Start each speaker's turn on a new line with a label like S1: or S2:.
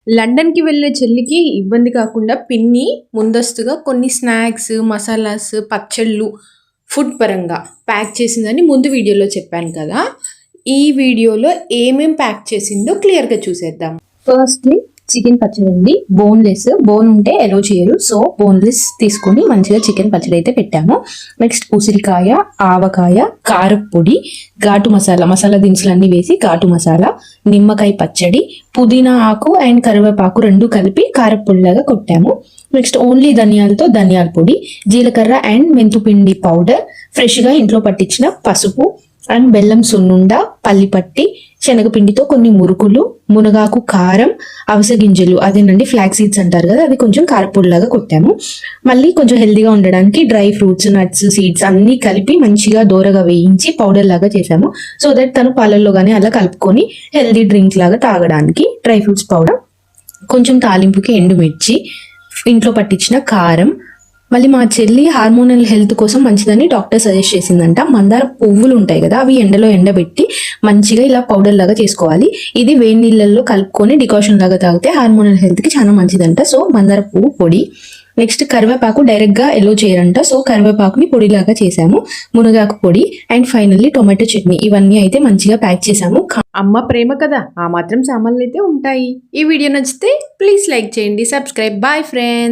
S1: లండన్‌కి వెళ్ళే చెల్లికి ఇబ్బంది కాకుండా పిన్ని ముందస్తుగా కొన్ని స్నాక్స్, మసాలాస్, పచ్చళ్ళు ఫుడ్ పరంగా ప్యాక్ చేసిందని ముందు వీడియోలో చెప్పాను కదా! ఈ వీడియోలో ఏమేం ప్యాక్ చేసిందో క్లియర్‌గా చూసేద్దాం.
S2: ఫస్ట్‌లీ చికెన్ పచ్చడి అండి. బోన్ ఉంటే ఎలో చేయరు. సో బోన్లెస్ తీసుకొని మంచిగా చికెన్ పచ్చడి అయితే పెట్టాము. నెక్స్ట్ ఉసిరికాయ, ఆవకాయ, కారప్పొడి, ఘాటు మసాలా దినుసులన్నీ వేసి ఘాటు మసాలా, నిమ్మకాయ పచ్చడి, పుదీనా ఆకు అండ్ కరివేపాకు రెండు కలిపి కారప్పొడిలాగా కొట్టాము. నెక్స్ట్ ఓన్లీ ధనియాలతో ధనియాల పొడి, జీలకర్ర అండ్ మెంతుపిండి పౌడర్, ఫ్రెష్గా ఇంట్లో పట్టించిన పసుపు అండ్ బెల్లం సున్నుండ, పల్లిపట్టి, శనగపిండితో కొన్ని మురుకులు, మునగాకు కారం, అవిసె గింజలు అదేనండి ఫ్లాక్ సీడ్స్ అంటారు కదా, అది కొంచెం కారపొడిలాగా కొట్టాము. మళ్ళీ కొంచెం హెల్దీగా ఉండడానికి డ్రై ఫ్రూట్స్, నట్స్, సీడ్స్ అన్ని కలిపి మంచిగా దోరగా వేయించి పౌడర్ లాగా చేసాము. సో దట్ తను పాలల్లో కానీ అలా కలుపుకొని హెల్దీ డ్రింక్ లాగా తాగడానికి. డ్రై ఫ్రూట్స్ పౌడర్, కొంచెం తాలింపుకి ఎండుమిర్చి, ఇంట్లో పట్టించిన కారం. మళ్ళీ మా చెల్లి హార్మోనల్ హెల్త్ కోసం మంచిదని డాక్టర్ సజెస్ట్ చేసిందంట. మందార పువ్వులు ఉంటాయి కదా, అవి ఎండలో ఎండబెట్టి మంచిగా ఇలా పౌడర్ లాగా చేసుకోవాలి. ఇది వేడి నీళ్ళల్లో కలుపుకొని డికాషన్ లాగా తాగితే హార్మోనల్ హెల్త్కి చాలా మంచిదంట. సో మందార పువ్వు పొడి. నెక్స్ట్ కరివేపాకు డైరెక్ట్గా ఎలో చేయరంట. సో కరివేపాకుని పొడిలాగా చేసాము. మునగాకు పొడి అండ్ ఫైనల్లీ టొమాటో చట్నీ. ఇవన్నీ అయితే మంచిగా ప్యాక్ చేసాము.
S1: అమ్మ ప్రేమ కదా, ఆ మాత్రం సామాన్లు అయితే ఉంటాయి. ఈ వీడియో నచ్చితే ప్లీజ్ లైక్ చేయండి, సబ్స్క్రైబ్. Bye friends.